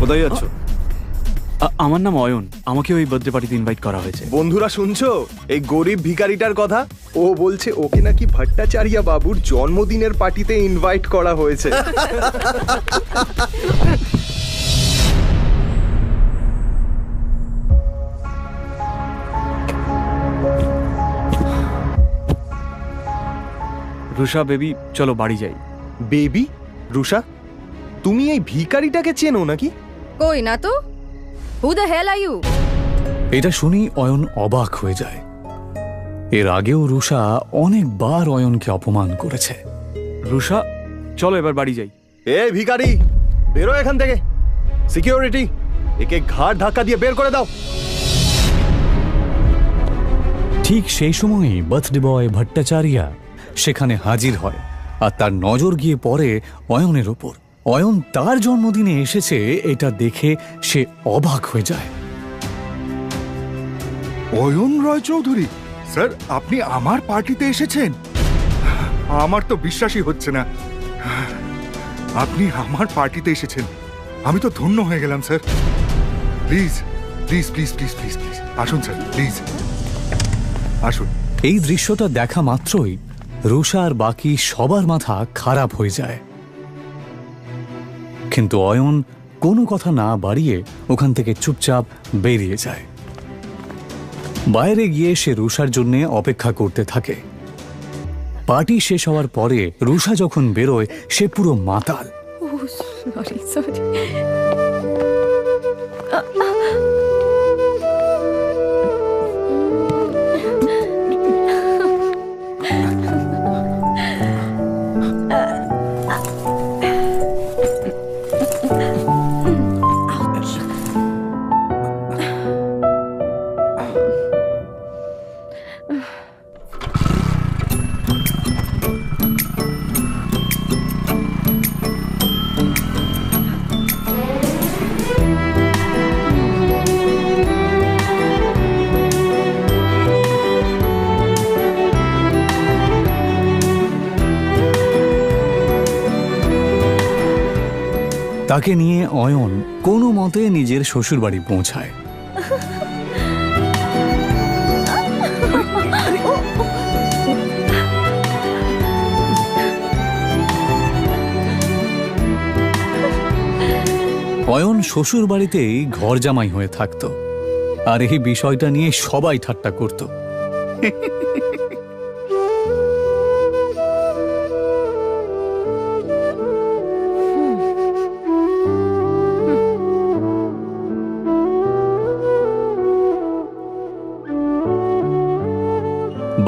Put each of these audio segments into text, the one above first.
কোথায় যাচ্ছ? আমার নাম অয়ন, আমাকে ওই বার্থডে পার্টিতে ইনভাইট করা হয়েছে। বন্ধুরা শুনছো এই গরিব ভিখারিটার কথা? ও বলছে ওকে নাকি ভট্টাচার্য বাবুর জন্মদিনের পার্টিতে ইনভাইট করা হয়েছে। রুষা বেবি, চলো বাড়ি যাই। বেবি? রুষা, তুমি এই ভিখারিটাকে চেনো নাকি? কই না তো। Who the hell are you? এটা শুনি অয়ন অবাক হয়ে যায়। এর আগেও রুষা অনেকবার অয়নকে অপমান করেছে। রুষা, চলো এবার বাড়ি যাই। এ ভিখারি, বেরো এখান থেকে। সিকিউরিটি, একে ঘাট ধাক্কা দিয়ে বের করে দাও। ঠিক সেই সময়ই বার্থডে বয় ভট্টাচার্য সেখানে হাজির হয়, আর তার নজর গিয়ে পড়ে অয়নের ওপর। অয়ন তার জন্মদিনে এসেছে এটা দেখে সে অবাক হয়ে যায়। অয়ন রায় চৌধুরী স্যার, আপনি আমার পার্টিতে এসেছেন? আমার তো বিশ্বাসই হচ্ছে না। আপনি আমার পার্টিতে এসেছেন, আমি তো ধন্য হয়ে গেলাম sir. Please please please please please please আসুন স্যার, প্লিজ আসুন। এই দৃশ্যটা দেখা মাত্রই রুষা আর বাকি সবার মাথা খারাপ হয়ে যায়, কিন্তু অয়ন কোনো কথা না বাড়িয়ে ওখান থেকে চুপচাপ বেরিয়ে যায়। বাইরে গিয়ে সে রুষার জন্য অপেক্ষা করতে থাকে। পার্টি শেষ হওয়ার পরে রুষা যখন বেরোয় সে পুরো মাতাল। Sorry sorry. তাকে নিয়ে অয়ন কোনো মতে নিজের শ্বশুরবাড়ি পৌঁছায়। অয়ন শ্বশুর বাড়িতেই ঘর জামাই হয়ে থাকত, আর এই বিষয়টা নিয়ে সবাই ঠাট্টা করত।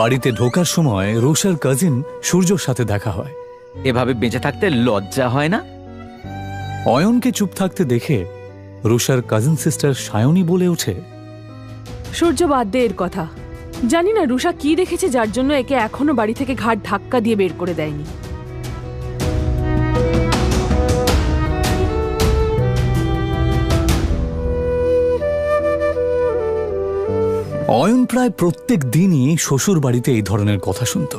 বাড়িতে ঢোকার সময় রুষার কাজিন সূর্যর সাথে দেখা হয়। এভাবে বেঁচে থাকতে লজ্জা হয় না? অয়নকে চুপ থাকতে দেখে রুষার কাজিন সিস্টার সায়নী বলে ওঠে, সূর্য বাদ দে এর কথা। জানি না রুষা কি দেখেছে যার জন্য একে এখনো বাড়ি থেকে ঘাট ধাক্কা দিয়ে বের করে দেয়নি। অয়ন প্রায় প্রত্যেক দিনই শ্বশুর বাড়িতে এই ধরনের কথা শুনত।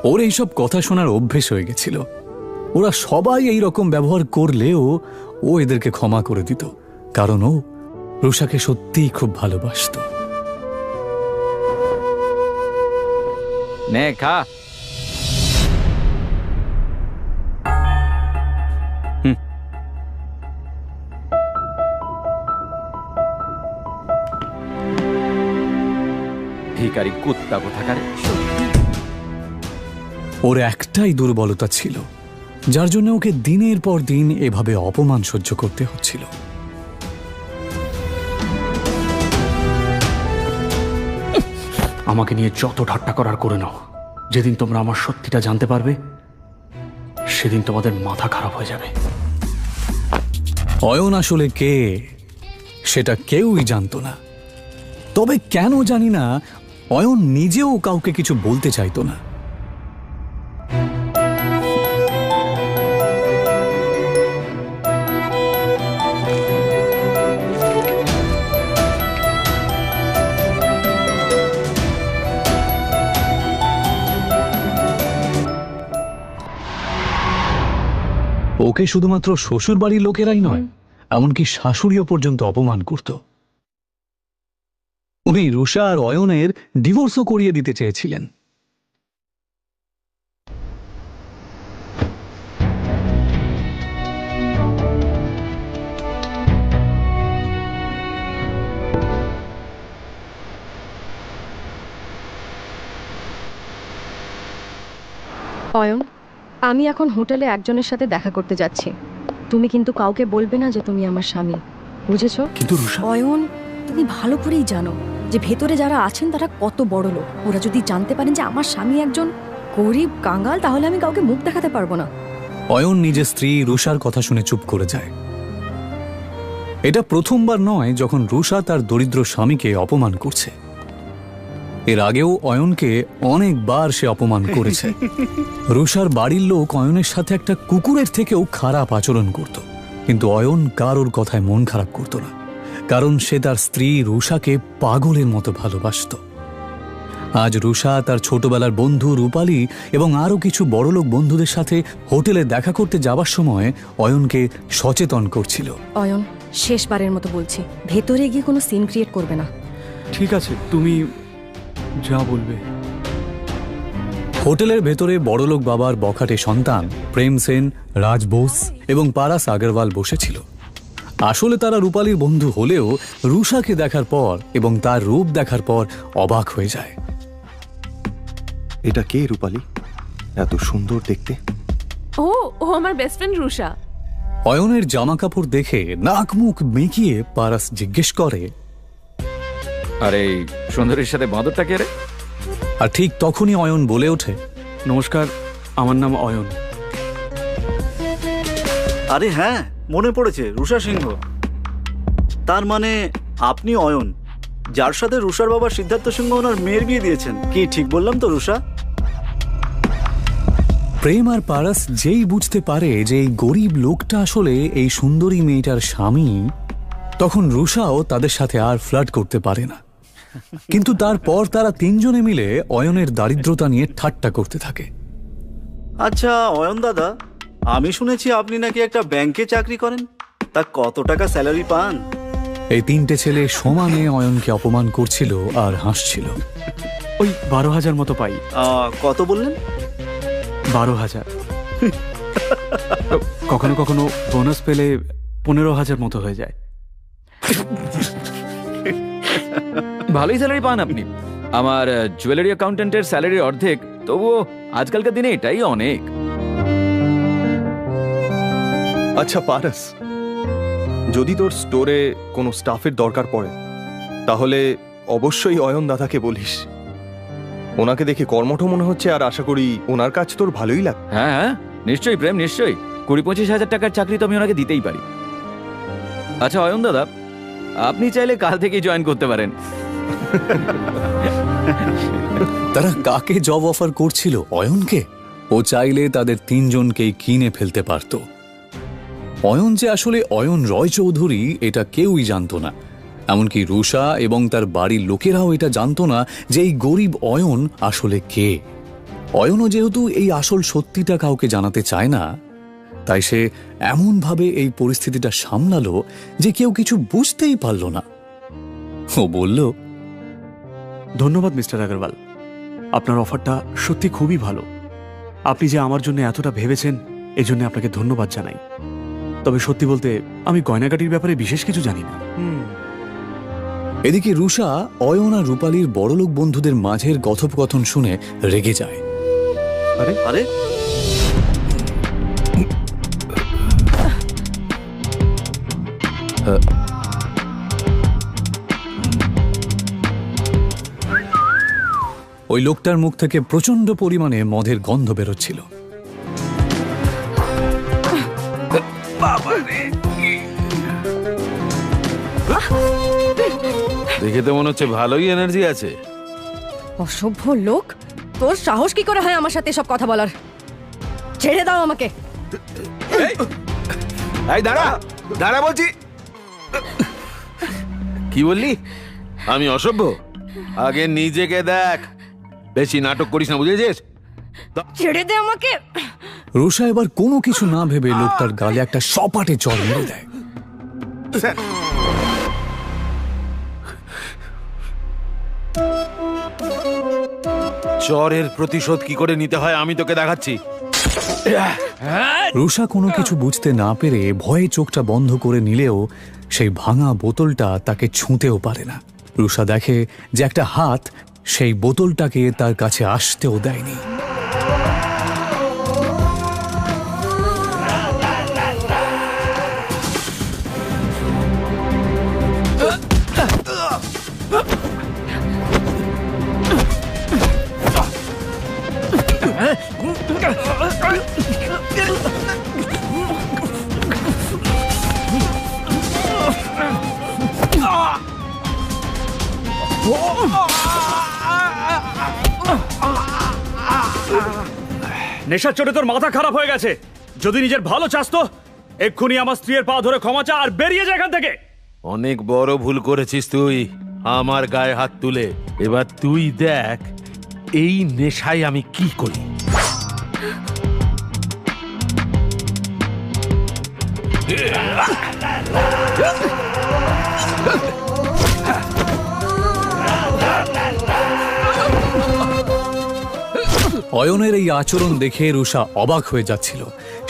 ওর এইসব কথা শোনার অভ্যেস হয়ে গেছিল। ওরা সবাই এই রকম ব্যবহার করলেও ও এদেরকে ক্ষমা করে দিত, কারণ ও রুষাকে সত্যিই খুব ভালোবাসত। নে খা। ভিখারি কুত্তা কোথাকারে। ওর একটাই দুর্বলতা ছিল, যার জন্য ওকে দিনের পর দিন এভাবে অপমান সহ্য করতে হচ্ছিল। আমাকে নিয়ে যত ঠাট্টা করার করে নাও, যেদিন তোমরা আমার সত্যিটা জানতে পারবে সেদিন তোমাদের মাথা খারাপ হয়ে যাবে। অয়ন আসলে কে সেটা কেউই জানতো না। তবে কেন জানি না অয়ন নিজেও কাউকে কিছু বলতে চাইতো না। ওকে শুধুমাত্র শ্বশুর বাড়ির লোকেরাই নয়, এমনকি শাশুড়িও পর্যন্ত অপমান করত। উনি রুষা আর অয়নের ডিভোর্সও করিয়ে দিতে চেয়েছিলেন। অয়ন, আমি এখন হোটেলে একজনের সাথে দেখা করতে যাচ্ছি। তুমি কিন্তু কাউকে বলবে না যে তুমি আমার স্বামী, বুঝেছো? কিন্তু রুষা, অয়ন, তুমি ভালো করেই জানো যে ভেতরে যারা আছেন তারা কত বড় লোক। ওরা যদি জানতে পারেন যে আমার স্বামী একজন গরিব কাঙ্গাল, তাহলে আমি কাউকে মুখ দেখাতে পারবো না। অয়ন নিজের স্ত্রী রুষার কথা শুনে চুপ করে যায়। এটা প্রথমবার নয় যখন রুষা তার দরিদ্র স্বামীকে অপমান করছে। এর আগেও অয়নকে অনেকবার সে অপমান করেছে। রুষার বাড়ির লোক অয়নের সাথে একটা কুকুরের থেকেও খারাপ আচরণ করত, কিন্তু অয়ন কারোর কথায় মন খারাপ করত না, কারণ সে তার স্ত্রী রুষাকে পাগলের মতো ভালোবাসত। আজ রুষা তার ছোটবেলার বন্ধু রূপালী এবং আরও কিছু বড়লোক বন্ধুদের সাথে হোটেলে দেখা করতে যাবার সময় অয়নকে সচেতন করছিল। অয়ন, শেষবারের মতো বলছি, ভেতরে গিয়ে কোনো সিন ক্রিয়েট করবে না। ঠিক আছে, তুমি যা বলবে। হোটেলের ভেতরে বড়লোক বাবার বখাটে সন্তান প্রেম সেন, রাজ বোস এবং পারাস আগরওয়াল বসেছিল। আসলে তারা রূপালীর বন্ধু হলেও রুষাকে দেখার পর এবং তার রূপ দেখার পর অবাক হয়ে যায়। এটা কে রূপালী? এত সুন্দর দেখতে। ও ও আমার বেস্ট ফ্রেন্ড রুষা। অয়নের জামা কাপড় দেখে নাক মুখ মেকিয়ে পারাস জিজ্ঞেস করে, আরে এই সুন্দরীর সাথে বাঁদরটা কে রে? আর ঠিক তখনই অয়ন বলে ওঠে, নমস্কার, আমার নাম অয়ন। আরে হ্যাঁ, মনে পড়েছে, রুষা সিংহ। তার মানে আপনি অয়ন, যার সাথে রুষার বাবা সিদ্ধার্থ সিংহ ওনার মেয়ের বিয়ে দিয়েছেন। কি ঠিক বললাম তো রুষা? প্রেম আর পারাস যেই বুঝতে পারে যে এই গরিব লোকটা আসলে এই সুন্দরী মেয়েটার স্বামী, তখন রুষাও তাদের সাথে আর ফ্লার্ট করতে পারে না। কিন্তু তারপর তারা তিনজনে মিলে অয়নের দারিদ্রতা নিয়ে ঠাট্টা করতে থাকে। আচ্ছা অয়ন দাদা, আমি শুনেছি আপনি নাকি একটা ব্যাংকে চাকরি করেন। তা কত টাকা স্যালারি পান? এই তিনটে ছেলে সমানে অয়নকে অপমান করছিল আর হাসছিল। ওই 12,000 মতো পাই। কত বললেন? 12,000। কখনো কখনো বোনাস পেলে 15,000 মতো হয়ে যায়। ভালোই স্যালারি পান আপনি। আমার জুয়েলারি অ্যাকাউন্টেন্টের স্যালারির অর্ধেক, তবুও আজকালকার দিনে এটাই অনেক। আচ্ছা পারাস, যদি তোর স্টোরে কোনো স্টাফের দরকার পড়ে তাহলে অবশ্যই অয়ন দাদাকে বলিস। ওনাকে দেখে কর্মঠ মনে হচ্ছে, আর আশা করি ওনার কাজ তোর ভালোই লাগবে। হ্যাঁ হ্যাঁ, নিশ্চয়ই প্রেম, নিশ্চয়ই। 20-25 হাজার টাকার চাকরি তো আমি ওনাকে দিতেই পারি। আচ্ছা অয়ন দাদা, আপনি চাইলে কাল থেকেই জয়েন করতে পারেন। তারা কাকে জব অফার করছিল? অয়নকে। ও চাইলে তাদের তিনজনকেই কিনে ফেলতে পারত। অয়ন যে আসলে অয়ন রয় চৌধুরী এটা কেউই জানত না, এমনকি রুষা এবং তার বাড়ির লোকেরাও এটা জানত না যে এই গরিব অয়ন আসলে কে। অয়নও যেহেতু এই আসল সত্যিটা কাউকে জানাতে চায় না, তাই সে এমনভাবে এই পরিস্থিতিটা সামলালো যে কেউ কিছু বুঝতেই পারল না। ও বলল, ধন্যবাদ মিস্টার আগরওয়াল, আপনার অফারটা সত্যি খুবই ভালো। আপনি যে আমার জন্য এতটা ভেবেছেন, এজন্য আপনাকে ধন্যবাদ জানাই। তবে সত্যি বলতে আমি গয়নাগাটির ব্যাপারে বিশেষ কিছু জানি না। এদিকে রুষা অয়ন আর রূপালীর বড়লোক বন্ধুদের মাঝের কথোপকথন শুনে রেগে যায়। আরে আরে, ওই লোকটার মুখ থেকে প্রচন্ড পরিমাণে মদের গন্ধ বেরোচ্ছিল। দেখে তো মনে হচ্ছে ভালোই এনার্জি আছে। অসভ্য লোক, তোর সাহস কি করে হয় আমার সাথে সব কথা বলার? ছেড়ে দাও আমাকে। এই দাঁড়া দাঁড়া বলছি। কি বললি? আমি অসভ্য? আগে নিজেকে দেখ, বেশি নাটক করিস না, বুঝেছিস? ছেড়ে দে আমাকে। রুষা এবার কোনো কিছু না ভেবে লোকটার গালে একটা সপাটে চড় মেরে দেয়। স্যার চরের প্রতিশোধ কি করে নিতে হয় আমি তোকে দেখাচ্ছি। রুষা কোনো কিছু বুঝতে না পেরে ভয়ে চোখটা বন্ধ করে নিলেও সেই ভাঙা বোতলটা তাকে ছুঁতেও পারে না। রুষা দেখে যে একটা হাত সেই বোতলটাকে তার কাছে আসতেও দেয়নি। নেশার চোটে তোর মাথা খারাপ হয়ে গেছে। যদি নিজের ভালো চাস তো এক্ষুনি আমার স্ত্রীর পা ধরে ক্ষমা চা আর বেরিয়ে যা এখান থেকে। অনেক বড় ভুল করেছিস তুই আমার গায়ে হাত তুলে। এবার তুই দেখ এই নেশায় আমি কি করি। অয়নের এই আচরণ দেখে রুষা অবাক হয়ে যাচ্ছিল।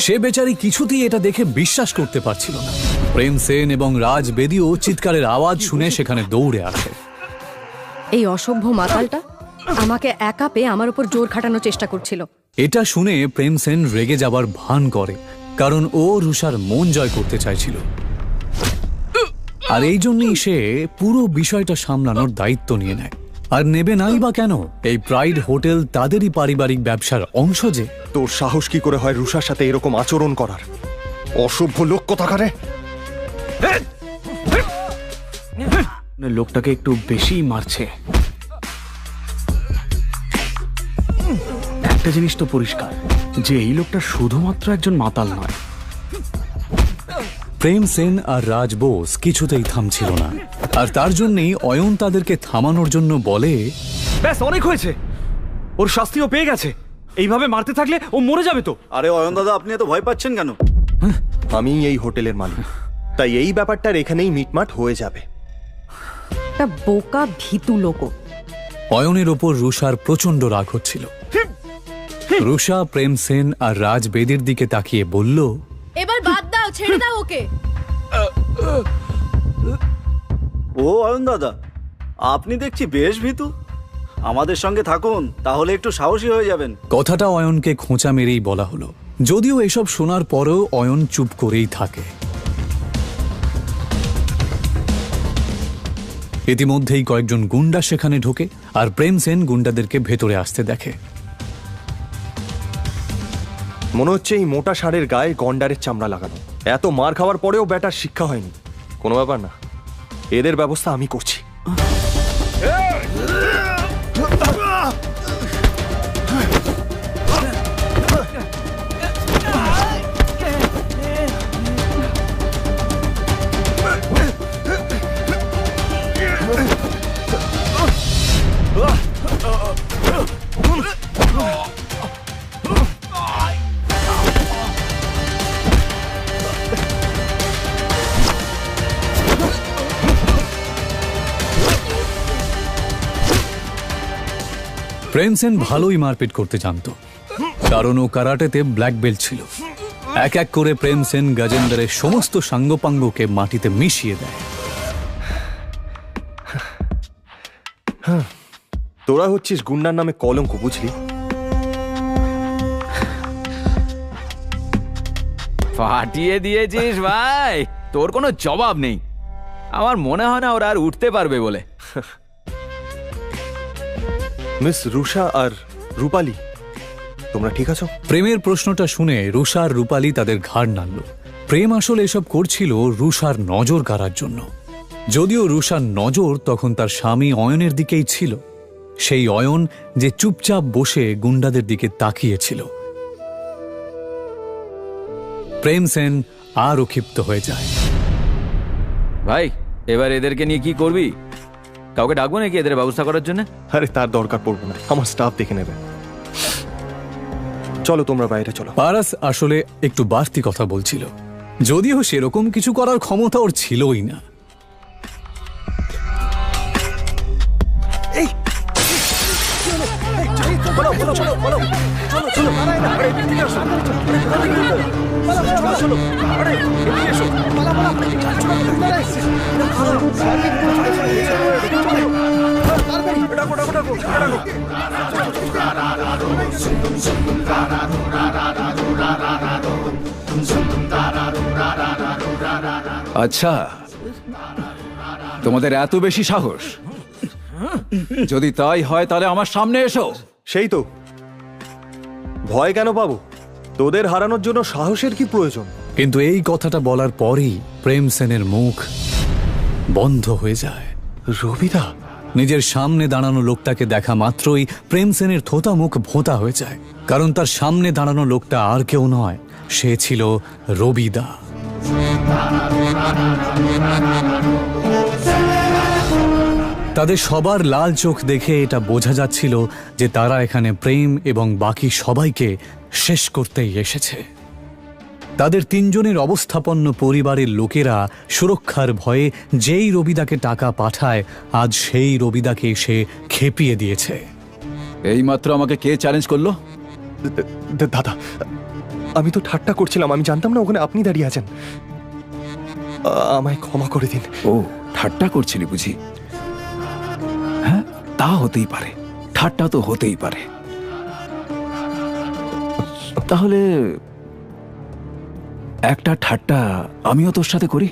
সে বেচারি কিছুতেই এটা দেখে বিশ্বাস করতে পারছিল না। প্রেম সেন এবং রাজ বেদিও চিৎকারের আওয়াজ শুনে সেখানে দৌড়ে আসে। এই অসভ্য মাতালটা আমাকে একা পেয়ে আমার উপর জোর খাটানোর চেষ্টা করছিল। এটা শুনে প্রেম সেন রেগে যাবার ভান করে, কারণ ও রুষার মন জয় করতে চাইছিল। আর এই জন্যই সে পুরো বিষয়টা সামলানোর দায়িত্ব নিয়ে নেয়। আর নেবে নাই বা কেন? এই প্রাইড হোটেল তাদেরই পারিবারিক ব্যবসার অংশ যে। তোর সাহস কি করে হয় রুষার সাথে এরকম আচরণ করার? অসভ্য লোক কোথাকারে। লোকটাকে একটু বেশি মারছে। একটা জিনিস তো পরিষ্কার যে এই লোকটা শুধুমাত্র একজন মাতাল নয়। প্রেম সেন আর রাজ বোস কিছুতেই থামছিল না, আর তার জন্যই অয়ন তাদেরকে থামানোর জন্য বলে, ব্যাস অনেক হয়েছে, ওর শাস্তিও পেয়ে গেছে। এইভাবে মারতে থাকলে ও মরে যাবে তো। আরে অয়ন দাদা, আপনি এত ভয় পাচ্ছেন কেন? আমি এই হোটেলের মালিক, তাই এই ব্যাপারটার এখানেই মিটমাট হয়ে যাবে। একটা বোকা ভীতু লোক। অয়নের ওপর রুষার প্রচন্ড রাগ হচ্ছিল। রুষা প্রেম সেন আর রাজ বেদির দিকে তাকিয়ে বলল, এবার বাদ দাও, ছেড়ে দাও ওকে। ও অয়ন দাদা, আপনি দেখছি বেশ ভীতু। আমাদের সঙ্গে থাকুন, তাহলে একটু সাহসী হয়ে যাবেন। কথাটা অয়নকে খোঁচা মেরেই বলা হলো, যদিও এসব শোনার পরেও অয়ন চুপ করেই থাকে। ইতিমধ্যেই কয়েকজন গুন্ডা সেখানে ঢোকে, আর প্রেম সেন গুন্ডাদেরকে ভেতরে আসতে দেখে। মনে হচ্ছে এই মোটা ষাঁড়ের গায়ে গন্ডারের চামড়া লাগানো। এত মার খাওয়ার পরেও ব্যাটার শিক্ষা হয়নি। কোনো ব্যাপার না, এদের ব্যবস্থা আমি করছি। প্রেম সেন ভালোই মারপিট করতে জানতো, কারণ ও কারাটেতে ব্ল্যাক বেল্ট ছিল। এক এক করে প্রেম সেন গজেন্দ্রের সমস্ত সাঙ্গপাঙ্গকে মাটিতে মিশিয়ে দেয়। তোরা হচ্ছিস গুন্ডার নামে কলঙ্ক, বুঝলি? ফাটিয়ে দিয়েছিস ভাই, তোর কোনো জবাব নেই। আমার মনে হয় না ওরা আর উঠতে পারবে বলে। মিস রুষা আর রূপালী, তোমরা ঠিক আছো? প্রেমের প্রশ্নটা শুনে রুষা আর রূপালী তাদের ঘাড় নাড়ল। প্রেম আসলে এসব করছিল রুষার নজর কাড়ার জন্য। যদিও রুষার নজর তখন তার স্বামী অয়নের দিকেই ছিল, সেই অয়ন যে চুপচাপ বসে গুন্ডাদের দিকে তাকিয়েছিল। প্রেম সেন আরও ক্ষিপ্ত হয়ে যায়। ভাই, এবার এদেরকে নিয়ে কি করবি? কাউকে ডাকবো নাকি এদের ব্যবস্থা করার জন্য? আরে তার দরকার পড়বে না, আমার স্টাফ দেখে নেবে। চলো তোমরা বাইরে চলো। পারাস আসলে একটু বাড়তি কথা বলছিল। যদিও সেরকম কিছু করার ক্ষমতা ওর ছিলই না। আচ্ছা, তোমাদের এত বেশি সাহস? যদি তাই হয় তাহলে আমার সামনে এসো। সেই তো, ভয় কেন পাবো? তোদের হারানোর জন্য সাহসের কি প্রয়োজন? কিন্তু এই কথাটা বলার পরেই প্রেম সেনের মুখ বন্ধ হয়ে যায়। রবিদা, নিজের সামনে দাঁড়ানো লোকটাকে দেখা মাত্রই প্রেম সেনের থোতা মুখ ভোঁতা হয়ে যায়, কারণ তার সামনে দাঁড়ানো লোকটা আর কেউ নয়, সে ছিল রবিদা। তাদের সবার লাল চোখ দেখে এটা বোঝা যাচ্ছিল যে তারা এখানে প্রেম এবং বাকি সবাইকে শেষ করতেই এসেছে। তাদের তিনজনের অবস্থাপন্ন পরিবারের লোকেরা সুরক্ষার ভয়ে যেই রবিদাকে টাকা পাঠায়, আজ সেই রবিদাকে সে খেপিয়ে দিয়েছে। এইমাত্র আমাকে কে চ্যালেঞ্জ করলো? দাদা, আমি তো ঠাট্টা করছিলাম, আমি জানতাম না ওখানে আপনি দাঁড়িয়ে আছেন। আমায় ক্ষমা করে দিন। ও, ঠাট্টা করছিলি বুঝি? হ্যাঁ, তা হতেই পারে, ঠাট্টা তো হতেই পারে। তাহলে একটা ঠাট্টা আমিও তোর সাথে করি।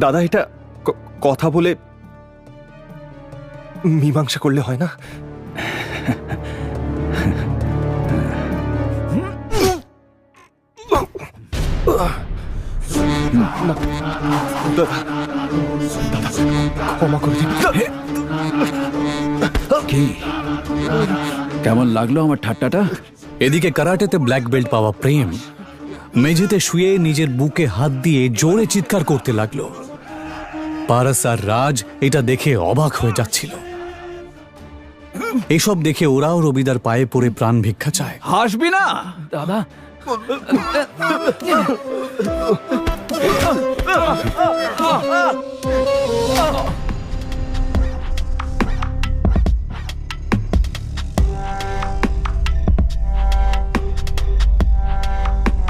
দাদা, এটা কথা বলে মীমাংসা করলে হয় না? ক্ষমা করে দিন। কি কেমন লাগলো আমার ঠাট্টাটা? এদিকে কারাটেতে ব্ল্যাক বেল্ট পাওয়া প্রেম মেঝেতে শুয়ে নিজের বুকে হাত দিয়ে জোরে চিৎকার করতে লাগলো। পারস আর রাজ এটা দেখে অবাক হয়ে যাচ্ছিল। এসব দেখে ওরাও রবিদার পায়ে পড়ে প্রাণ ভিক্ষা চায়। হাসবি না দাদা।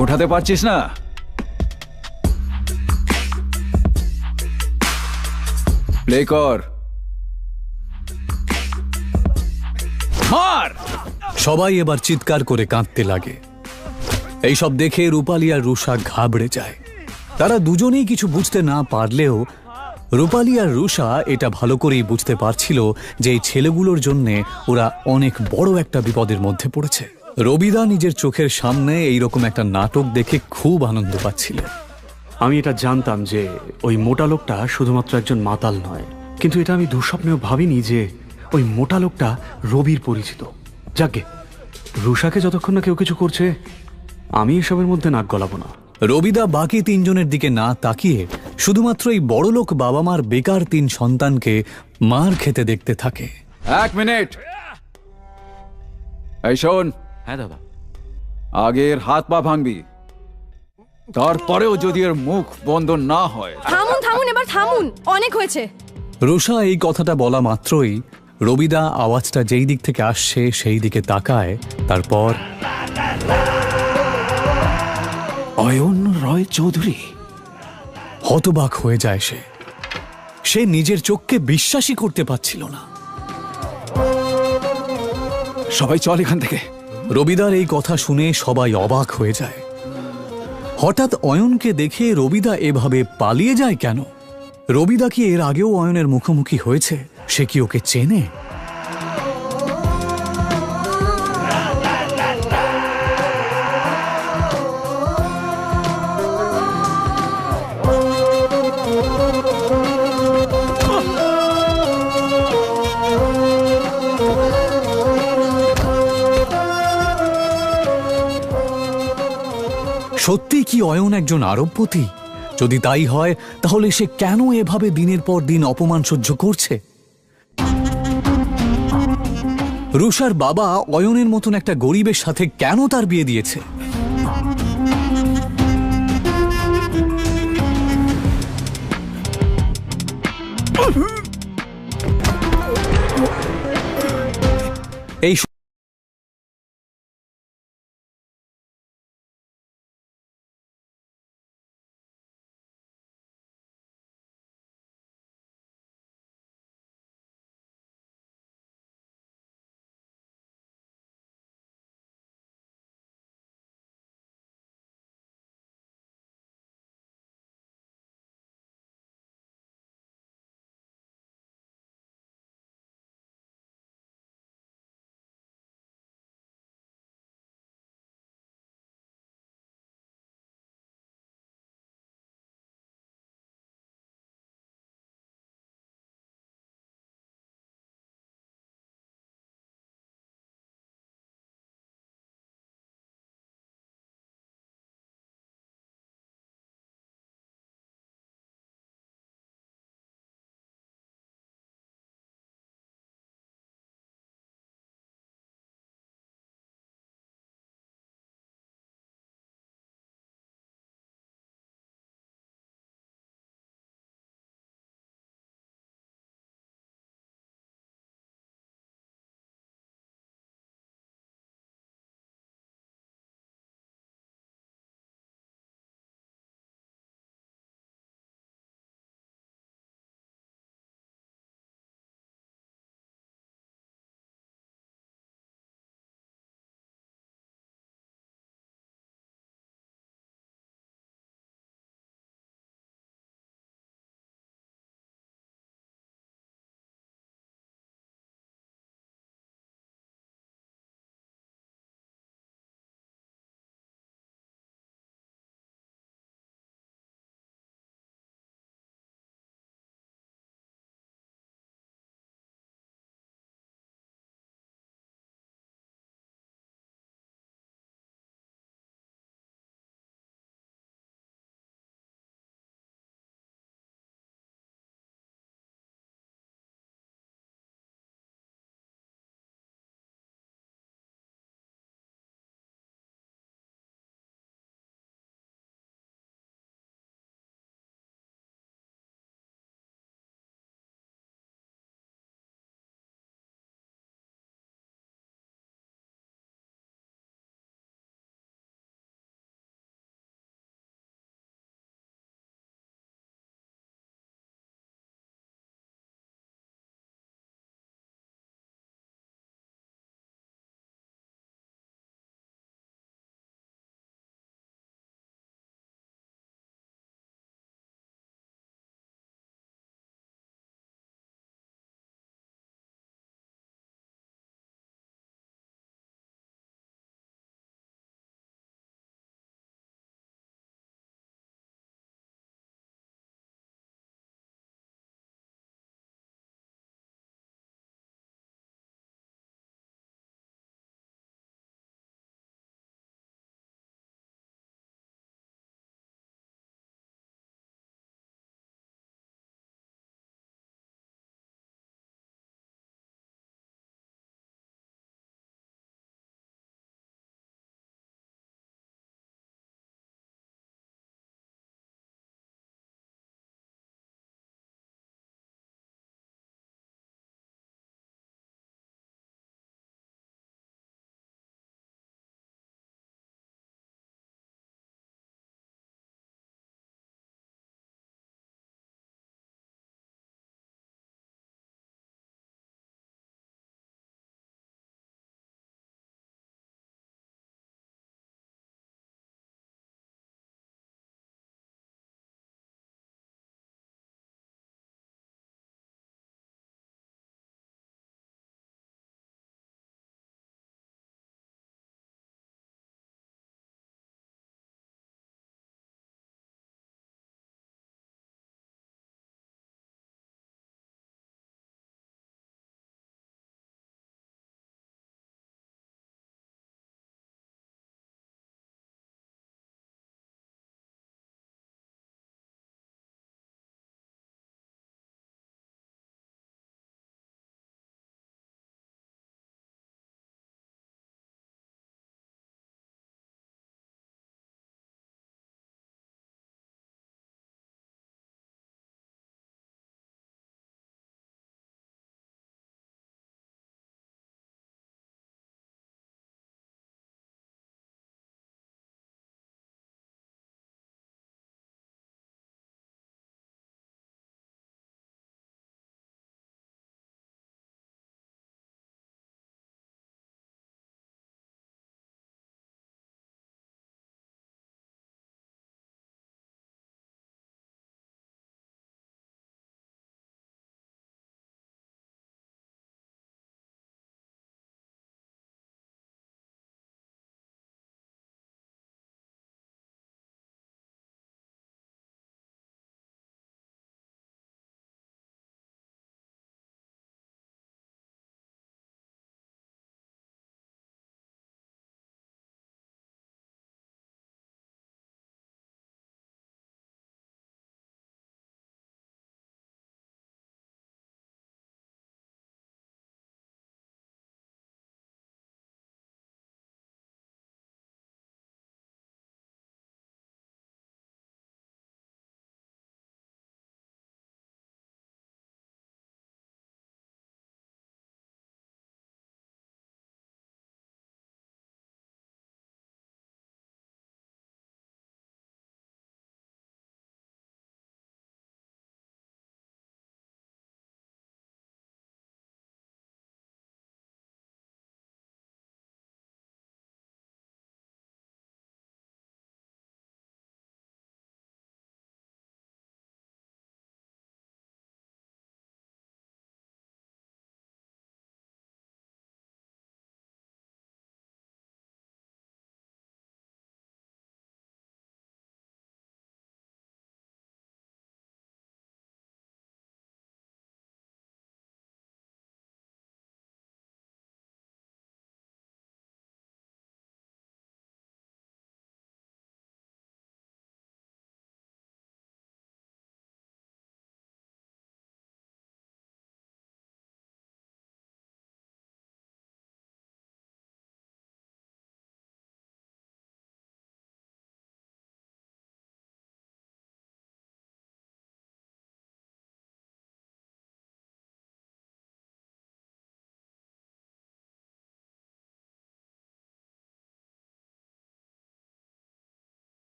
ওঠাতে পারছিস না? প্লে কর, মার। সবাই এবার চিৎকার করে কাঁদতে লাগে। এইসব দেখে রূপালী আর রুষা ঘাবড়ে যায়। তারা দুজনেই কিছু বুঝতে না পারলেও রূপালী আর রুষা এটা ভালো করেই বুঝতে পারছিল যে এই ছেলেগুলোর জন্য ওরা অনেক বড় একটা বিপদের মধ্যে পড়েছে। রবিদা নিজের চোখের সামনে এইরকম একটা নাটক দেখে খুব আনন্দ পাচ্ছিল। আমি এটা জানতাম যে ওই মোটা লোকটা শুধুমাত্র একজন মাতাল নয়, কিন্তু এটা আমি দুঃস্বপ্নেও ভাবিনি যে ওই মোটা লোকটা রবির পরিচিত। যাকে রুষাকে যতক্ষণ না কেউ কিছু করছে, আমি এসবের মধ্যে নাক গলাবো না। রবিদা বাকি তিনজনের দিকে না তাকিয়ে শুধুমাত্র এই বড়লোক বাবা মার বেকার তিন সন্তানকে মার খেতে দেখতে থাকে। এক মিনিট, এই শোন। হ্যাঁ দাদা। আগের হাত পা ভাঙবি, তারপরেও যদি এর মুখ বন্ধ না হয়। থামুন থামুন, এবার থামুন, অনেক হয়েছে। রুষা এই কথাটা বলা মাত্রই রবিদা আওয়াজটা যেই দিক থেকে আসছে সেই দিকে তাকায়। তারপর অয়ন রয় চৌধুরী। হতবাক হয়ে যায় সে নিজের চোখকে বিশ্বাসই করতে পারছিল না। সবাই চল এখান থেকে। রবিদার এই কথা শুনে সবাই অবাক হয়ে যায়। হঠাৎ অয়নকে দেখে রবিদা এভাবে পালিয়ে যায় কেন? রবিদা কি এর আগেও অয়নের মুখোমুখি হয়েছে? সে কি ওকে চেনে? সত্যি কি অয়ন একজন আরবপতি? যদি তাই হয় তাহলে সে কেন এভাবে দিনের পর দিন অপমান সহ্য করছে? রুষার বাবা অয়নের মতন একটা গরিবের সাথে কেন তার বিয়ে দিয়েছে? এই